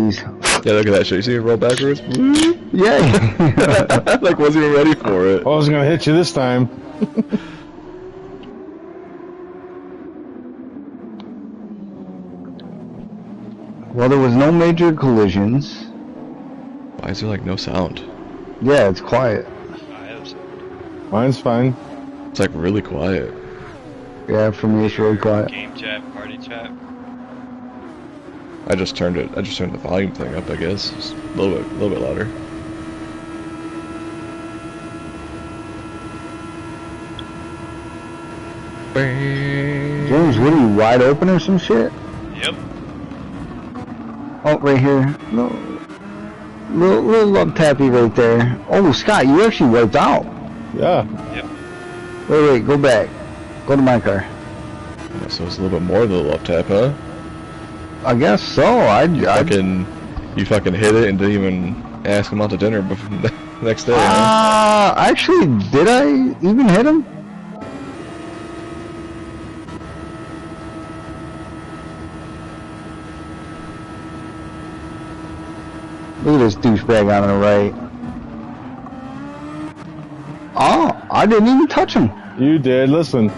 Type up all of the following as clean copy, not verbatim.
these. Yeah, look at that shit. You see it roll backwards? Yeah. Like, wasn't even ready for it. I wasn't gonna hit you this time. Well, there was no major collisions. Why is there like no sound? Yeah, it's quiet. I have some Mine's fine. It's like really quiet. Yeah, for me it's really quiet. game chat, party chat. I just turned the volume thing up, I guess. It's a little bit louder. James, what are you, wide open or some shit? Yep. Oh, right here. Little love tappy right there. Oh, Scott, you actually wiped out. Yeah. Yep. Wait, go back. Go to my car. Yeah, so it's a little bit more than the love tap, huh? I guess so. You fucking hit it and didn't even ask him out to dinner before the next day, huh? Actually, did I even hit him? Look at this douchebag on the right. Oh, I didn't even touch him. You did. Listen.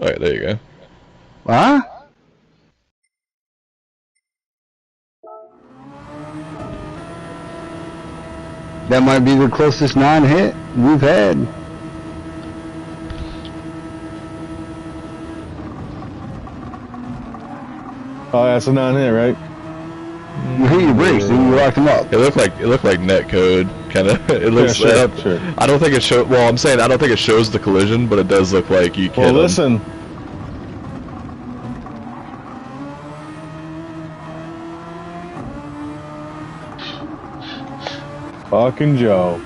Alright, there you go. Huh? That might be the closest non-hit we've had. Oh, that's a non-hit, right? You hit your brakes, then you locked him up. It looked like netcode, kind of. It looks. Yeah, sure. I don't think it shows. Well, I'm saying I don't think it shows the collision, but it does look like you can. Well, listen. Fucking Joe.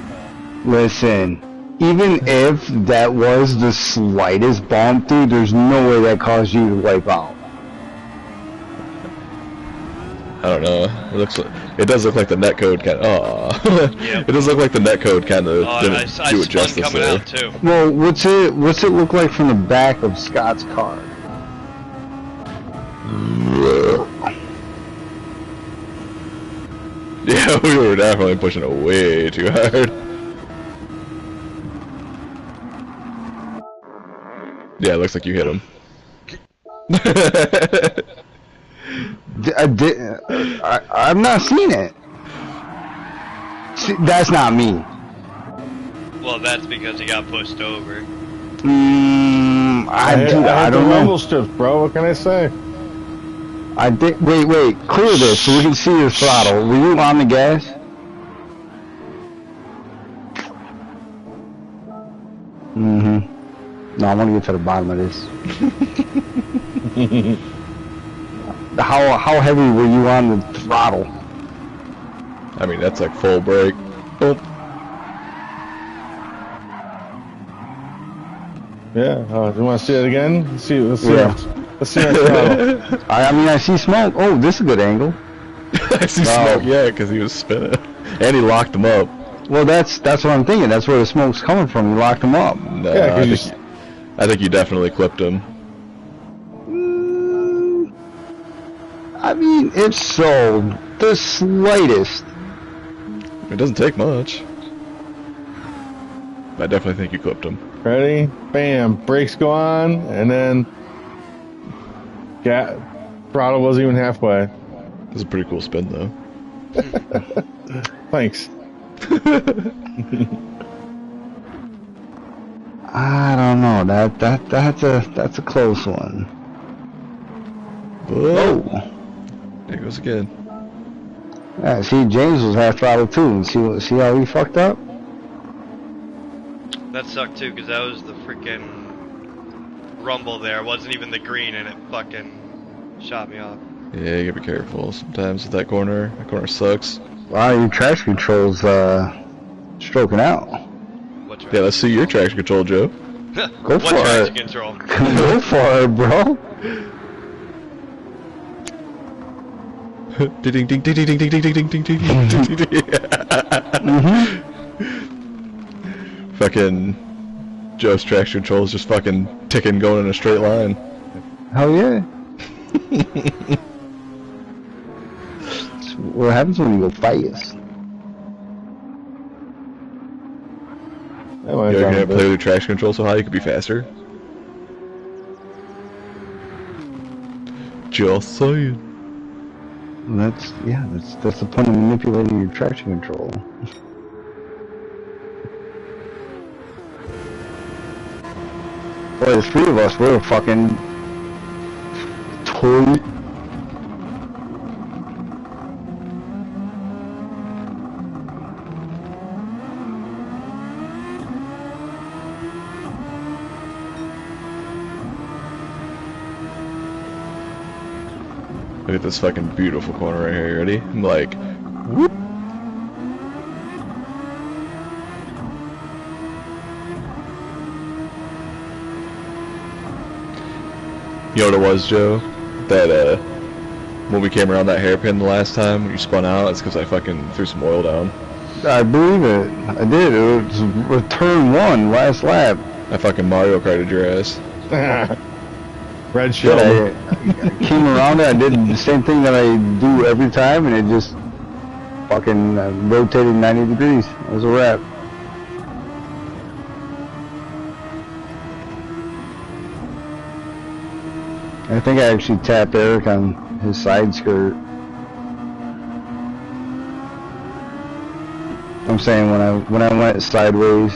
Listen, even if that was the slightest bump, dude, there's no way that caused you to wipe out. I don't know. It does look like the netcode kind. Yep. It does look like the netcode kind of didn't I do it spun justice coming there. out too. Well, what's it look like from the back of Scott's car? Yeah, we were definitely pushing it way too hard. Yeah, it looks like you hit him. I've not seen it. See, that's not me. Well, that's because he got pushed over. I hit don't the know. rumble strips, bro. What can I say? I did. Wait. Clear this so we can see your throttle. Were you on the gas? No, I want to get to the bottom of this. How heavy were you on the throttle? I mean, that's like full brake. Boop. Yeah. Do you want to see it again? Let's see. Yeah. Let's see our throttle. I mean, I see smoke. Oh, this is a good angle. I see smoke, yeah, because he was spinning. And he locked him up. Well, that's what I'm thinking. That's where the smoke's coming from. You locked him up. No, Yeah, I think you definitely clipped him. I mean, if so, the slightest. It doesn't take much. I definitely think you clipped him. Ready? Bam. Brakes go on, and then throttle wasn't even halfway. This is a pretty cool spin, though. Thanks. I don't know. That's a close one. Whoa! There goes again. Yeah, see, James was half throttle too. See how he fucked up? That sucked too, because that was the freaking rumble there. It wasn't even the green, and it fucking shot me off. Yeah, you gotta be careful sometimes with that corner. That corner sucks. Wow, your traction control's stroking out. What's Yeah, let's see your traction control, Joe. Go what for traction it. control? Go for it, bro. Ding ding ding ding ding ding ding ding ding ding ding ding. Fucking Joe's traction control is just fucking ticking, going in a straight line. Hell yeah. It's what happens when you go fast. You're gonna play with traction control so high you could be faster. Just saying. That's the point of manipulating your traction control. Boy, the three of us, we were fucking toy. Look at this fucking beautiful corner right here. You ready? I'm like, whoop. You know what it was, Joe? That when we came around that hairpin the last time, you spun out. It's because I fucking threw some oil down. I believe it. I did. It was turn 1, last lap. I fucking Mario Karted your ass. Red shell. I came around it. I did the same thing that I do every time, and it just fucking rotated 90 degrees. It was a wrap. I think I actually tapped Eric on his side skirt. I'm saying when I went sideways.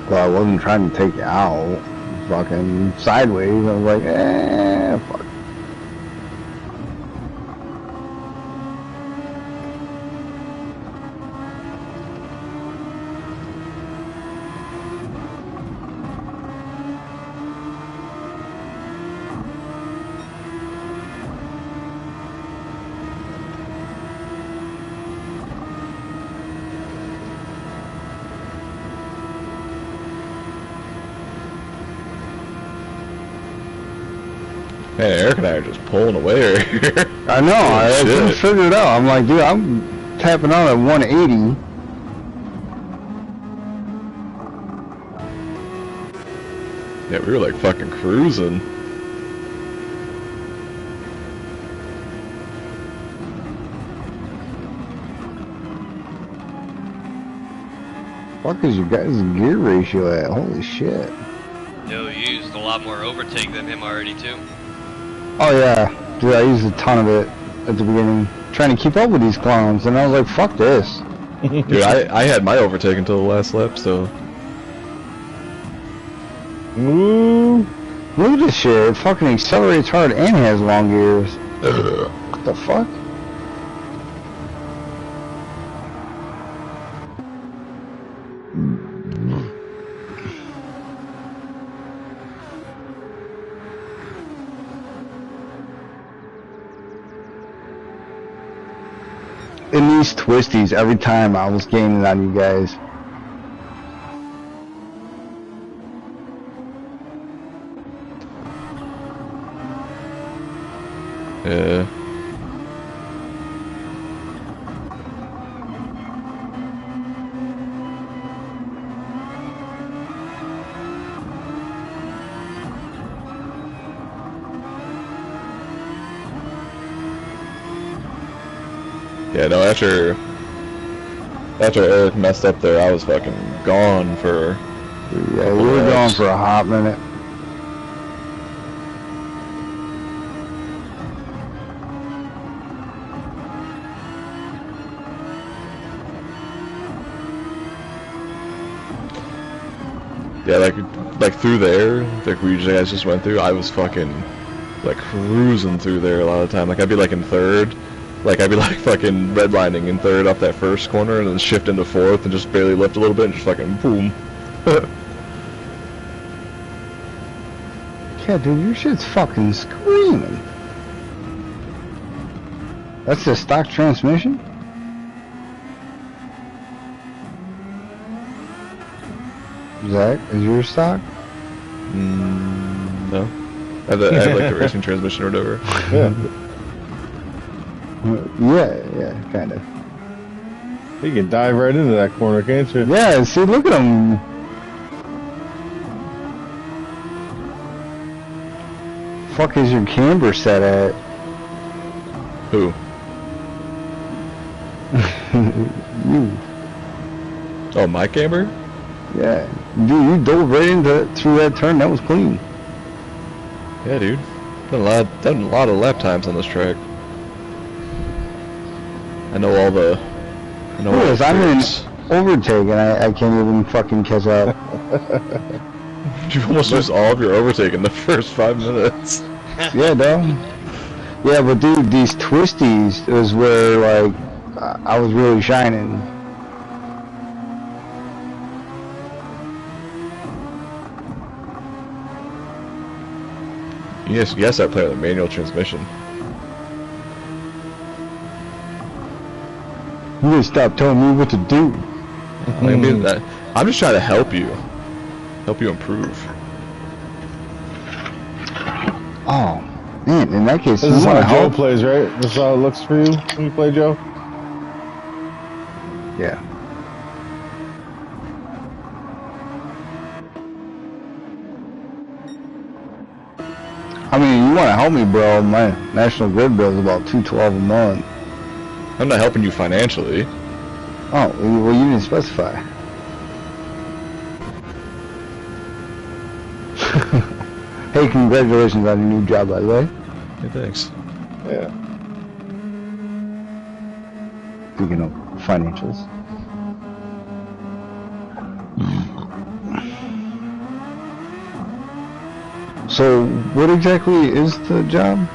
Well, I wasn't trying to take you out. Fucking sideways. I was like, fuck. Man, Eric and I are just pulling away right here. I know, I Shit. couldn't figure it out. I'm like, dude, I'm tapping out at 180. Yeah, we were like fucking cruising. Fuck is your guys' gear ratio at? Holy shit. Joe used a lot more overtake than him already too. Oh yeah, dude, I used a ton of it at the beginning, trying to keep up with these clowns, and I was like, fuck this. Dude, I had my overtake until the last lap, so. Ooh, look at this shit. It fucking accelerates hard and has long gears. What the fuck? In these twisties, every time I was gaining on you guys. Yeah. Yeah, no, after Eric messed up there, I was fucking gone for... Yeah, we were going for a hot minute. Yeah, like through there, like where you guys just went through, I was fucking like cruising through there a lot of the time. Like I'd be like in third, like I'd be like fucking redlining in third up that first corner and then shift into fourth and just barely lift a little bit and just fucking boom. Yeah, dude, your shit's fucking screaming. That's the stock transmission? Zach, is yours stock? No. I have like the racing transmission or whatever. Yeah, kind of. You can dive right into that corner, can't you? Yeah, see, look at him. Fuck is your camber set at? Who? You. Oh, my camber? Yeah. Dude, you dove right through that turn. That was clean. Yeah, dude. Done a lot of lap times on this track. I know all the. Yes, I'm in overtake and I can't even fucking catch up. You almost lose all of your overtake in the first 5 minutes. Yeah, dog. Yeah, but dude, these twisties is where like I was really shining. Yes, I play with a manual transmission. You need to stop telling me what to do. I'm just trying to help you improve. Oh, man, in that case, This you is want how to Joe help? plays, right? This is how it looks for you when you play Joe? Yeah. I mean, you want to help me, bro? My National Grid bill is about $212 a month. I'm not helping you financially. Oh, well, you didn't specify. Hey, congratulations on your new job, by the way. Hey, thanks. Yeah. Speaking of financials. So, what exactly is the job?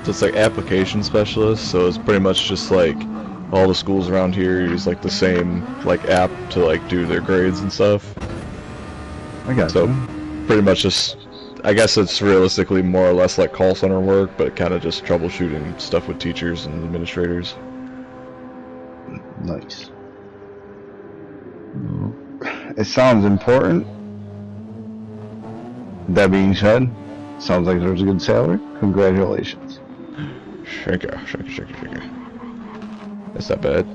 It's like application specialist, so it's pretty much just like all the schools around here use like the same like app to like do their grades and stuff. I got So you. pretty much just, I guess it's realistically more or less like call center work, but kind of just troubleshooting stuff with teachers and administrators. Nice. It sounds important. That being said, sounds like there's a good salary. Congratulations. Shake it. That's not bad.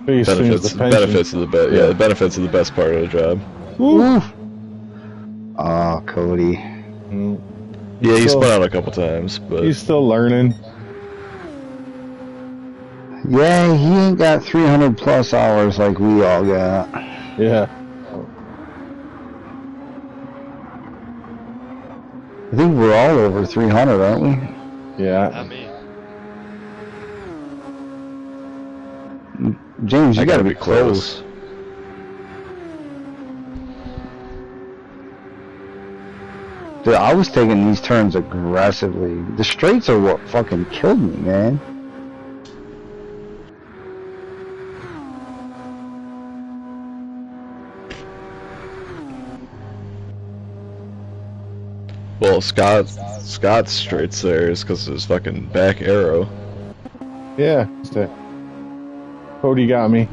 Biggest thing is the pension. Benefits are the best. Yeah, the benefits are the best part of the job. Woo! Ah, Cody. Mm. Yeah, he's Still- spun out a couple times, but He's still learning. Yeah, he ain't got 300 plus hours like we all got. Yeah. I think we're all over 300, aren't we? Yeah. Not me. James, you I gotta be close. Dude, I was taking these turns aggressively. The straights are what fucking killed me, man. Well, Scott's straights there is because of his fucking back arrow. Yeah. Cody got me.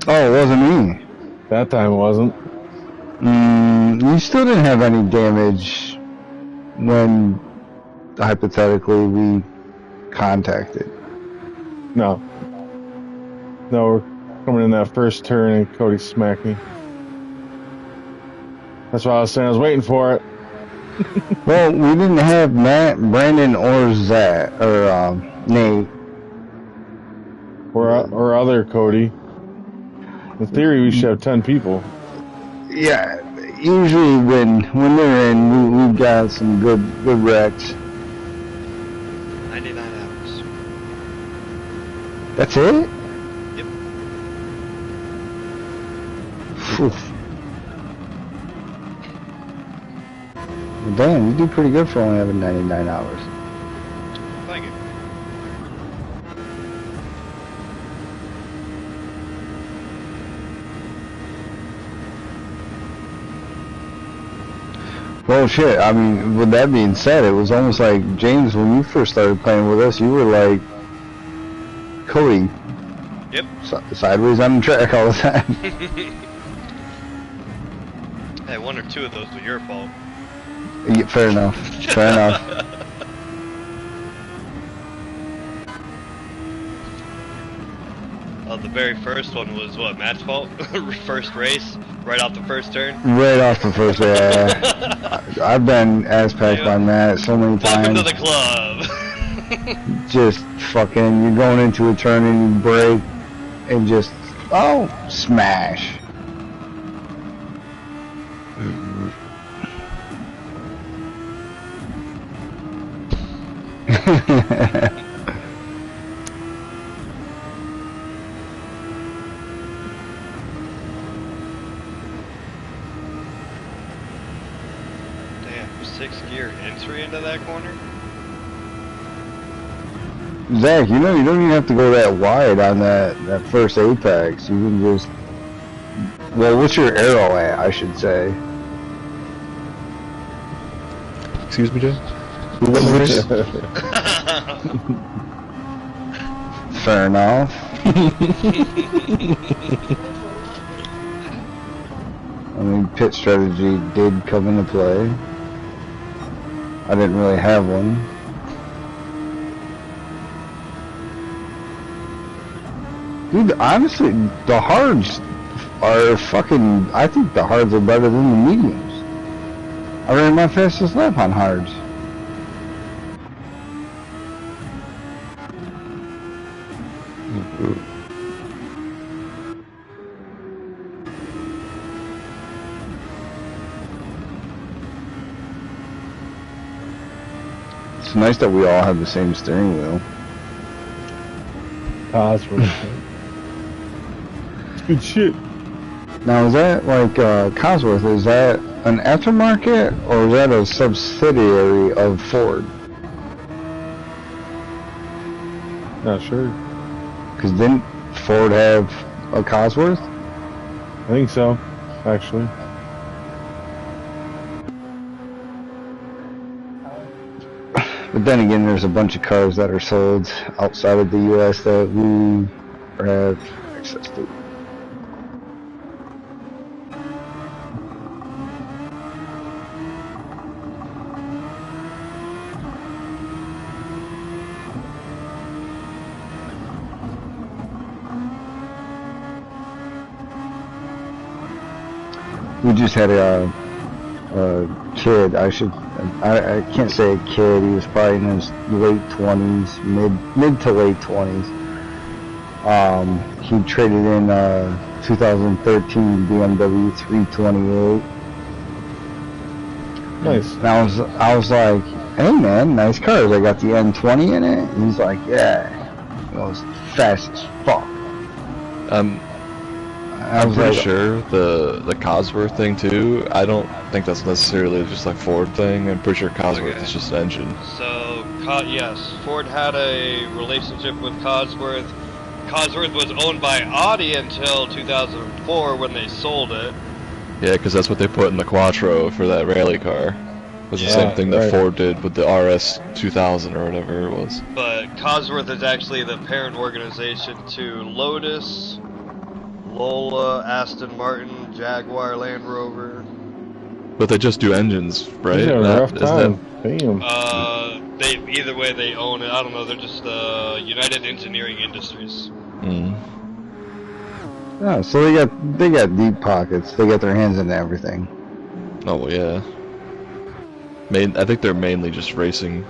Oh, it wasn't me. That time it wasn't. You still didn't have any damage when, hypothetically, we contacted. No. No, we're coming in that first turn and Cody smacked me. That's why I was saying I was waiting for it. Well, we didn't have Matt, Brandon, or Zach, or Nate. Or other Cody. In theory, we should have 10 people. Yeah, usually when they're in, we've got some good wrecks. 99 hours. That's it? Yep. Phew. Well, damn, you do pretty good for only having 99 hours. Thank you. Well, shit, I mean, with that being said, it was almost like, James, when you first started playing with us, you were like, Cody, Yep. Sideways on the track all the time. Hey, one or two of those were your fault. Yeah, fair enough. Fair enough. Oh, the very first one was what, Matt's fault? First race, right off the first turn? Right off the first, yeah. I've been ass packed by Matt so many times. Welcome to the club! Just fucking, you're going into a turn and you brake and just, oh, smash. Damn, 6-gear entry into that corner? Zach, you know you don't even have to go that wide on that first apex. You can just, well, what's your arrow at, I should say? Excuse me, Jay? Fair enough. I mean, pit strategy did come into play. I didn't really have one. Dude, honestly, the hards are fucking, I think the hards are better than the mediums. I ran my fastest lap on hards. It's nice that we all have the same steering wheel. Cosworth. It's good shit. Now, is that like Cosworth? Is that an aftermarket or is that a subsidiary of Ford? Not sure. Because didn't Ford have a Cosworth? I think so, actually. But then again, there's a bunch of cars that are sold outside of the U.S. that we have access to. We just had a kid. I can't say a kid. He was probably in his late 20s, mid to late 20s. He traded in 2013 BMW 328. Nice. And I was like, hey man, nice cars. I got the N20 in it. And he's like, yeah. It was fast as fuck. I'm pretty sure the Cosworth thing too. I don't think that's necessarily just like Ford thing. I'm pretty sure Cosworth is just an engine. So, yes, Ford had a relationship with Cosworth. Cosworth was owned by Audi until 2004 when they sold it. Yeah, because that's what they put in the Quattro for that rally car. It was the same thing that Ford did with the RS 2000 or whatever it was. But Cosworth is actually the parent organization to Lotus, Lola, Aston Martin, Jaguar, Land Rover. But they just do engines, right? Yeah, rough time. Damn. Either way they own it. I don't know. They're just United Engineering Industries. Mm. Yeah, so they got deep pockets. They got their hands into everything. Oh well, yeah. I think they're mainly just racing.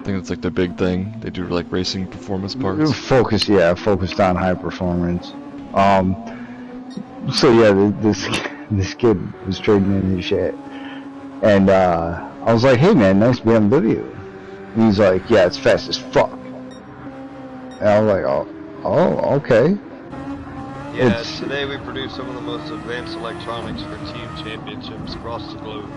I think that's like their big thing. They do like racing performance parts. Focused on high performance. So yeah, this kid was trading in his shit, and I was like, hey man, nice BMW. And he's like, yeah, it's fast as fuck. And I was like, oh, okay. Yeah, today we produce some of the most advanced electronics for team championships across the globe.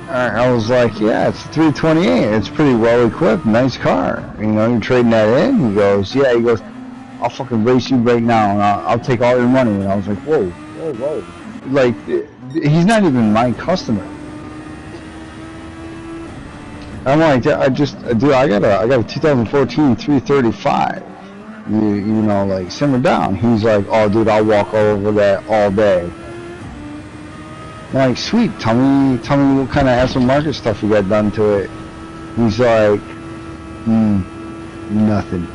I was like, yeah, it's 328. It's pretty well equipped, nice car. You know, you're trading that in. He goes, I'll fucking race you right now, and I'll take all your money. And I was like, whoa. Like, he's not even my customer. I'm like, I got a 2014 335. you know, like, simmer down. He's like, oh, dude, I'll walk all over that all day. I'm like, sweet, tell me what kind of aftermarket stuff you got done to it. He's like, nothing.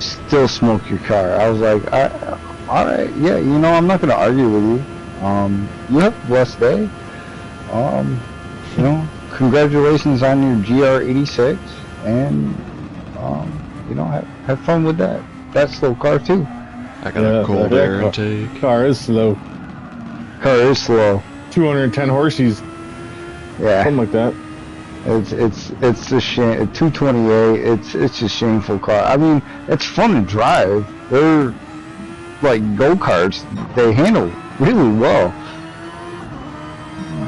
Still smoke your car. I was like, alright, yeah, you know, I'm not going to argue with you. You have a blessed day. You know, congratulations on your GR86, and, you know, have fun with that. That slow car, too. I got a cold air intake. Car is slow. Car is slow. 210 horses. Yeah. Something like that. It's a shame. 228. It's a shameful car. I mean, it's fun to drive. They're like go-karts. They handle really well,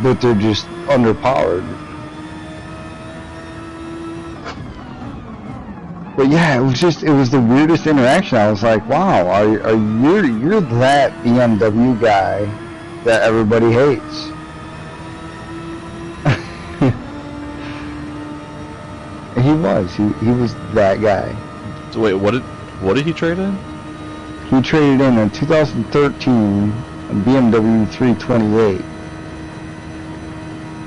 but they're just underpowered. But yeah, it was the weirdest interaction. I was like, wow, you're that BMW guy that everybody hates. He was that guy. So wait, what did he trade in? He traded in a 2013 BMW 328.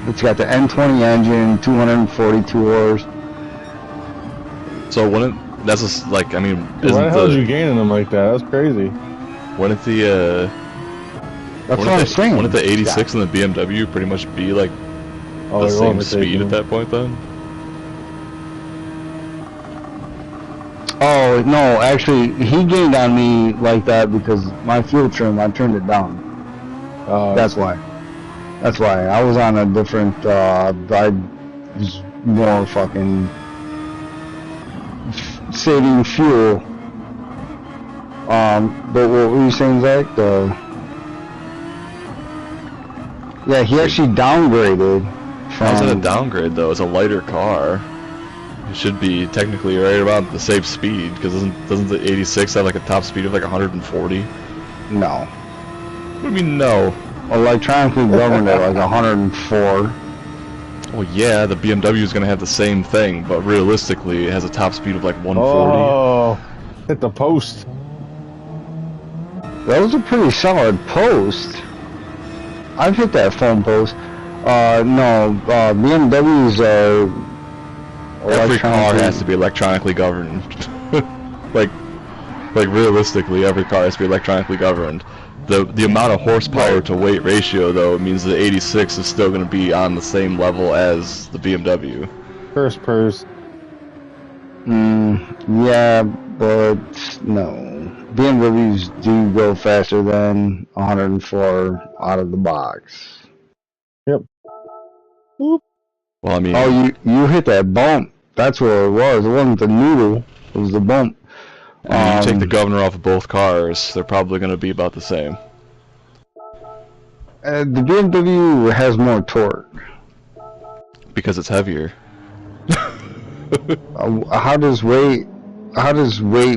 It's got the N20 engine, 242 horse. So wouldn't that's just like, I mean, isn't why the hell did you gaining them like that? That's crazy. Wouldn't the That's what I'm saying. Wouldn't the 86 and the BMW pretty much be like the same speed at that point then? Oh, no, actually, he gained on me like that because my fuel trim, I turned it down. That's why. That's why. I was on a different, I was more fucking saving fuel. But what were you saying, Zach? Yeah, he actually downgraded from... How's that a downgrade, though? It's a lighter car. It should be technically right around the same speed, because doesn't the 86 have like a top speed of like 140? No. What do you mean no? Electronically governed at like 104. Well, yeah, the BMW is going to have the same thing, but realistically, it has a top speed of like 140. Oh, hit the post. That was a pretty solid post. I've hit that phone post. No, BMWs are... Every car has to be electronically governed. like realistically, every car has to be electronically governed. The amount of horsepower to weight ratio, though, means the 86 is still going to be on the same level as the BMW. First purse. Yeah, but no. BMWs do go faster than 104 out of the box. Yep. Whoop. Well, I mean... Oh, you hit that bump. That's what it was. It wasn't the noodle. It was the bump. I mean, you take the governor off of both cars, they're probably going to be about the same. The BMW has more torque. Because it's heavier. How does weight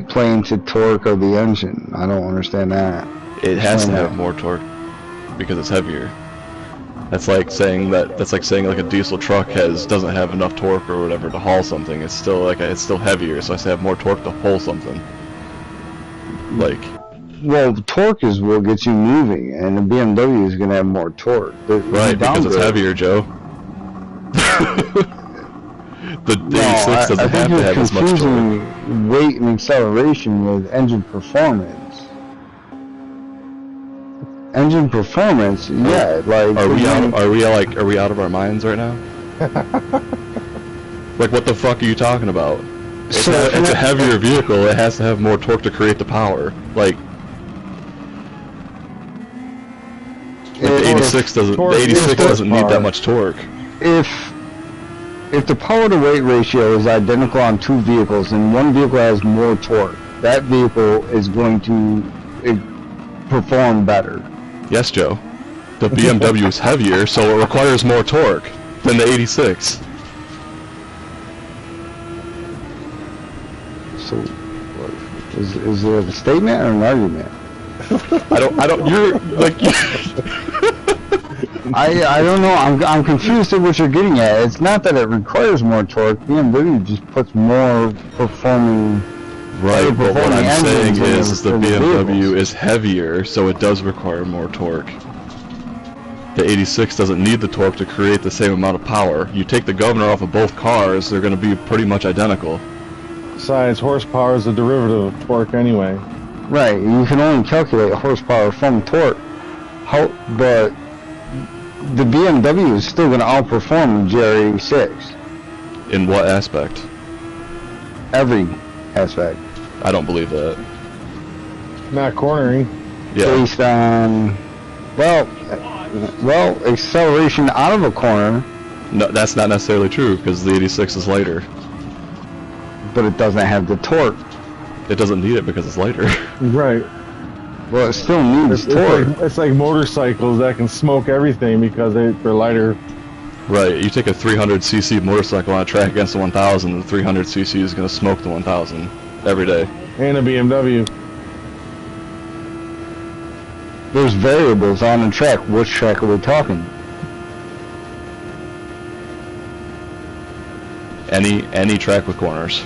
play into torque of the engine? I don't understand that. It has to have more torque because it's heavier. That's like saying like a diesel truck doesn't have enough torque or whatever to haul something. It's still it's still heavier, so it has to have more torque to pull something. Well, torque is what gets you moving, and the BMW is going to have more torque. Right, because it's heavier, Joe. The 86 doesn't have to have as much torque. Weight and acceleration with engine performance. Engine performance, yeah. Like, are we out of our minds right now? Like, what the fuck are you talking about? It's a heavier vehicle. It has to have more torque to create the power. Like the 86 doesn't. The 86 doesn't need that much torque. If the power to weight ratio is identical on two vehicles and one vehicle has more torque, that vehicle is going to perform better. Yes, Joe. The BMW is heavier, so it requires more torque than the 86. So, is it a statement or an argument? You're like... I don't know. I'm confused at what you're getting at. It's not that it requires more torque. BMW just puts more performing Right, but what I'm saying is the in the BMW vehicles. is heavier, so it does require more torque. The 86 doesn't need the torque to create the same amount of power. You take the governor off of both cars, they're going to be pretty much identical. Besides, horsepower is a derivative of torque anyway. Right, you can only calculate horsepower from torque. But the BMW is still going to outperform the GR86. In what aspect? Every aspect. I don't believe that. Not cornering. Yeah. Based on, well, acceleration out of a corner, No, that's not necessarily true, because the 86 is lighter. but it doesn't have the torque. It doesn't need it because it's lighter. Right. Well, it still needs torque. It's like motorcycles that can smoke everything because they're lighter. Right, you take a 300cc motorcycle on a track against the 1000, the 300cc is going to smoke the 1000 every day. And a BMW. There's variables on the track. Which track are we talking? Any track with corners.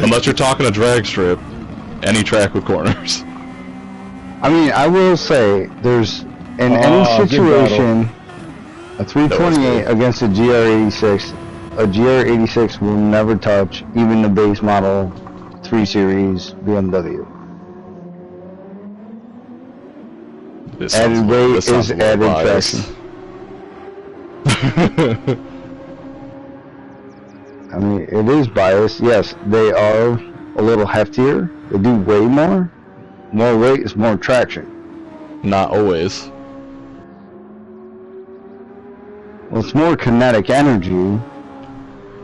Unless you're talking a drag strip, any track with corners. I mean, I will say, there's, in any good situation, a That was 328 good. against a GR86, a GR86 will never touch even the base model 3 Series BMW. This Added sounds- weight this sounds is a little added biased. I mean, it is biased. Yes, they are a little heftier. They do weigh more. More weight is more traction. Not always. Well, it's more kinetic energy,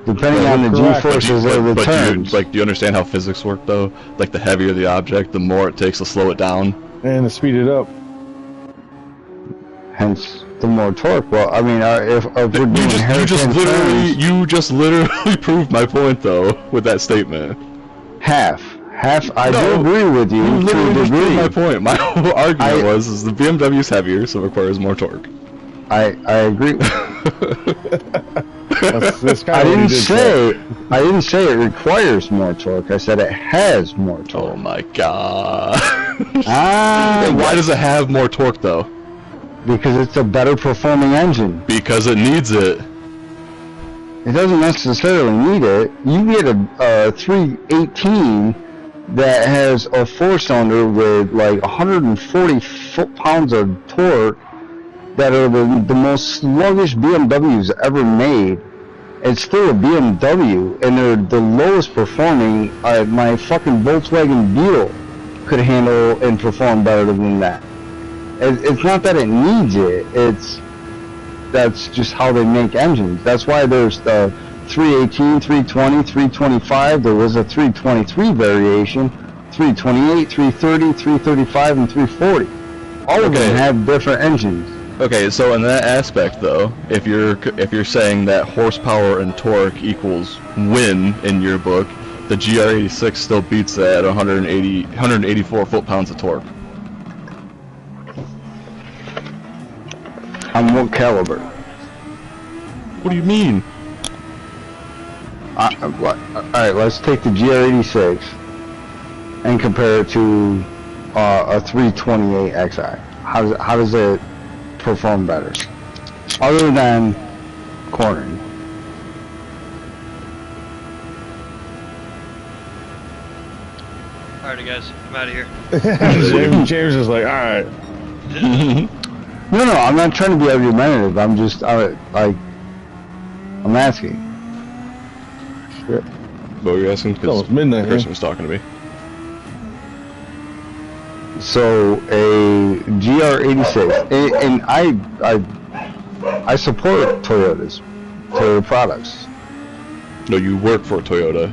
depending Yeah, on the correct. G-forces of the do turns. do you understand how physics work though? Like the heavier the object, the more it takes to slow it down. And to speed it up. Hence, the more torque. Well, I mean, if we're doing You just hairpin turns, you just literally proved my point though with that statement. half. I do No, agree with you You to literally a just proved my degree. point. My whole argument I- was the BMW is heavier, so it requires more torque. I agree. That's I kind of didn't say it requires more torque. I said it has more Oh torque. my god. Ah, Why does it have more torque though? because it's a better performing engine. Because it needs it. It doesn't necessarily need it. You get a 318 that has a 4-cylinder with like 140 foot-pounds of torque that are the most sluggish BMWs ever made. It's still a BMW, and they're the lowest performing. My fucking Volkswagen Beetle could handle and perform better than that. It's not that it needs it. That's just how they make engines. That's why there's the 318, 320, 325. There was a 323 variation, 328, 330, 335, and 340. All of Okay. them have different engines. Okay, so in that aspect though, if you're saying that horsepower and torque equals win in your book, the GR86 still beats that at 184 foot-pounds of torque. On what caliber? What do you mean? Alright, let's take the GR86 and compare it to a 328 XI. How does it perform better? Other than cornering. Alrighty, guys, I'm out of here. James is like, alright. No, I'm not trying to be argumentative. I'm just, I'm asking. What were you asking? It's almost midnight, Chris huh? was talking to me. So a GR86, and I support Toyota products. No, you work for Toyota.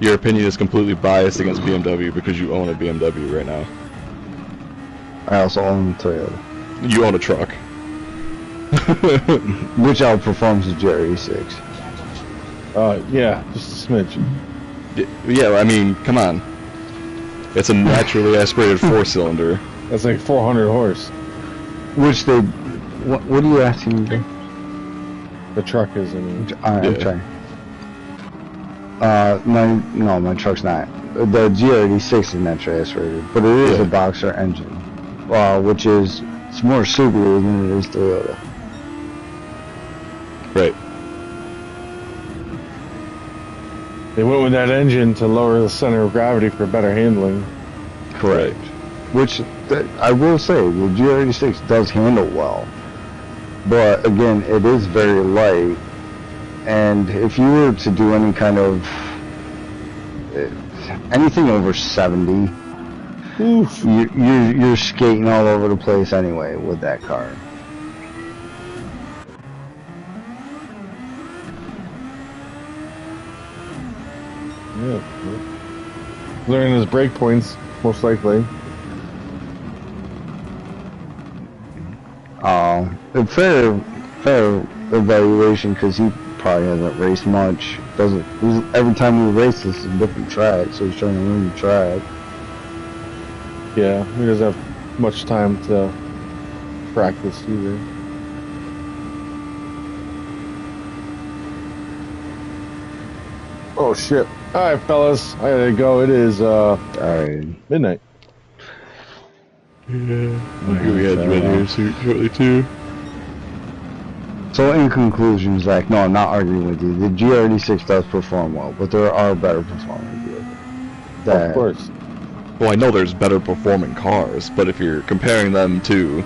Your opinion is completely biased against BMW because you own a BMW right now. I also own Toyota, You own a truck. which outperforms the GR86. Yeah, just a smidge. Yeah, I mean, come on. It's a naturally aspirated 4-cylinder. That's like 400 horse. Which they, what are you asking me? The truck is, I mean. I'm Yeah. trying. My truck's not. The GR86 is not rated, but it is a Boxer engine, which is it's more Subaru than it is Toyota. Right. They went with that engine to lower the center of gravity for better handling. Correct. Which I will say, the GR86 does handle well, but again, it is very light. And if you were to do any kind of anything over 70, Oof. you're skating all over the place anyway with that car. Yeah. Learning his brake points, most likely. Fair evaluation because he probably hasn't raced much. Every time we race, this is a different track, so he's trying to learn the track. Yeah, he doesn't have much time to practice either. Oh shit. Alright fellas, I gotta go. It is Alright. midnight. Yeah. We had red hair suit shortly too. So in conclusion, Zach, no, I'm not arguing with you. The GR86 does perform well, but there are better performing vehicles. Of course. Well, I know there's better performing cars, but if you're comparing them to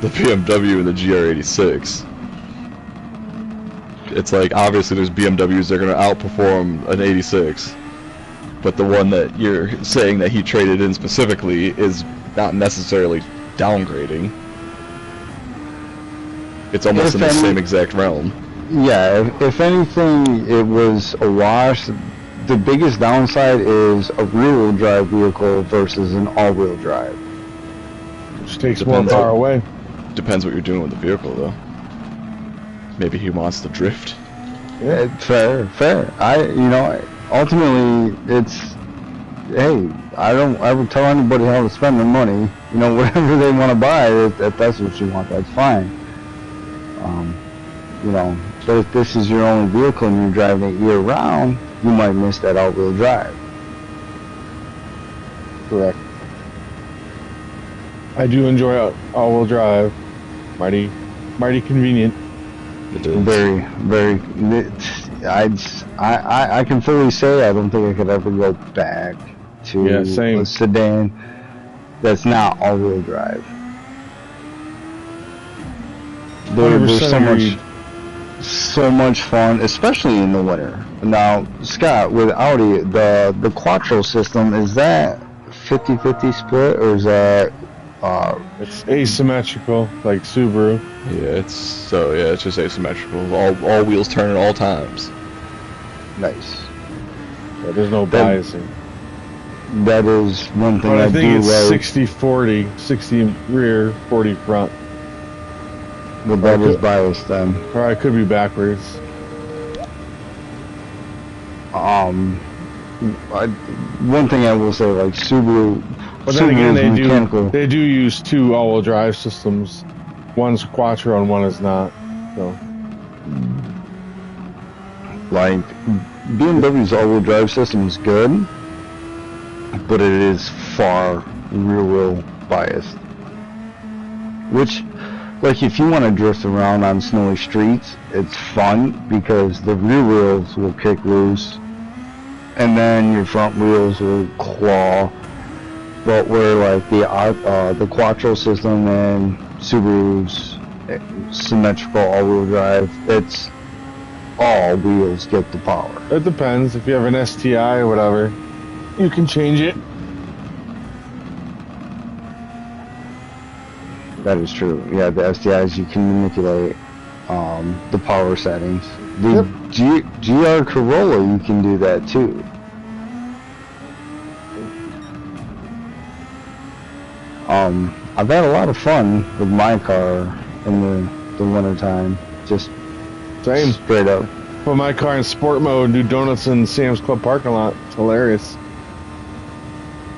the BMW and the GR86, it's like obviously there's BMWs that are going to outperform an 86, but the one that you're saying that he traded in specifically is not necessarily downgrading. It's almost in the same exact realm. Yeah, if anything, it was a wash. The biggest downside is a rear-wheel drive vehicle versus an all-wheel drive. Which takes more power away. Depends what you're doing with the vehicle, though. Maybe he wants to drift. Yeah, fair. Ultimately, it's, hey, I don't ever tell anybody how to spend their money. Whatever they want to buy, if that's what you want, that's fine. But if this is your only vehicle and you're driving it year-round, you might miss that all-wheel drive. Correct. I do enjoy all-wheel drive. Mighty convenient. Very, very. I can fully say I don't think I could ever go back to a sedan that's not all-wheel drive. There's so much fun, especially in the winter. Now, Scott, with Audi, the Quattro system, is that 50-50 split, or is that it's asymmetrical, like Subaru? Yeah, it's just asymmetrical. All wheels turn at all times. Nice. Yeah, there's no biasing. That is one thing I think it's like. 60-40, 60 rear, 40 front. Well, that is biased then. Or I could be backwards. One thing I will say, like Subaru. But then again, they do use two all-wheel drive systems. One's Quattro and one is not. So, like BMW's all-wheel drive system is good, but it is far rear-wheel biased. Which, like, if you want to drift around on snowy streets, it's fun because the rear wheels will kick loose, and then your front wheels will claw. But where like the Quattro system and Subaru's symmetrical all-wheel drive, it's all wheels get the power. It depends. If you have an STI or whatever, you can change it. That is true. Yeah, the STIs you can manipulate the power settings. The GR Corolla, you can do that too. I've had a lot of fun with my car in the winter time. Just same straight up. Put my car in sport mode and do donuts in Sam's Club parking lot. It's hilarious.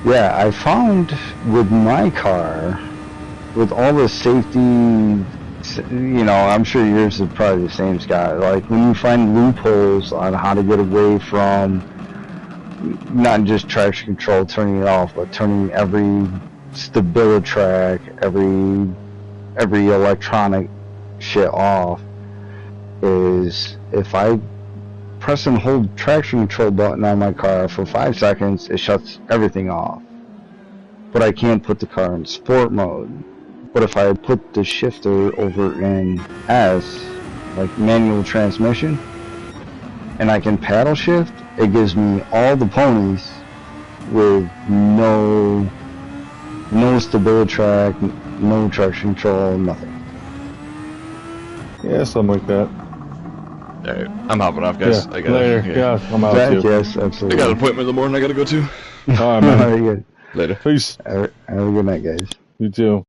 Yeah, I found with my car, with all the safety you know, I'm sure yours is probably the same, Scott. Like when you find loopholes on how to get away from not just traction control turning it off, but turning every StabiliTrak, every electronic shit off, is if I press and hold traction control button on my car for 5 seconds, it shuts everything off. But I can't put the car in sport mode. But if I put the shifter over in S, like manual transmission, and I can paddle shift, it gives me all the ponies with no StabiliTrak, no traction control, nothing. Yeah, something like that. Alright, I'm hopping off, guys. Yeah, later. Yeah, I'm out too. Yes, absolutely. I got an appointment in the morning I gotta go to. All right, man. Very good. Later. Peace. Have a good night, guys. You too.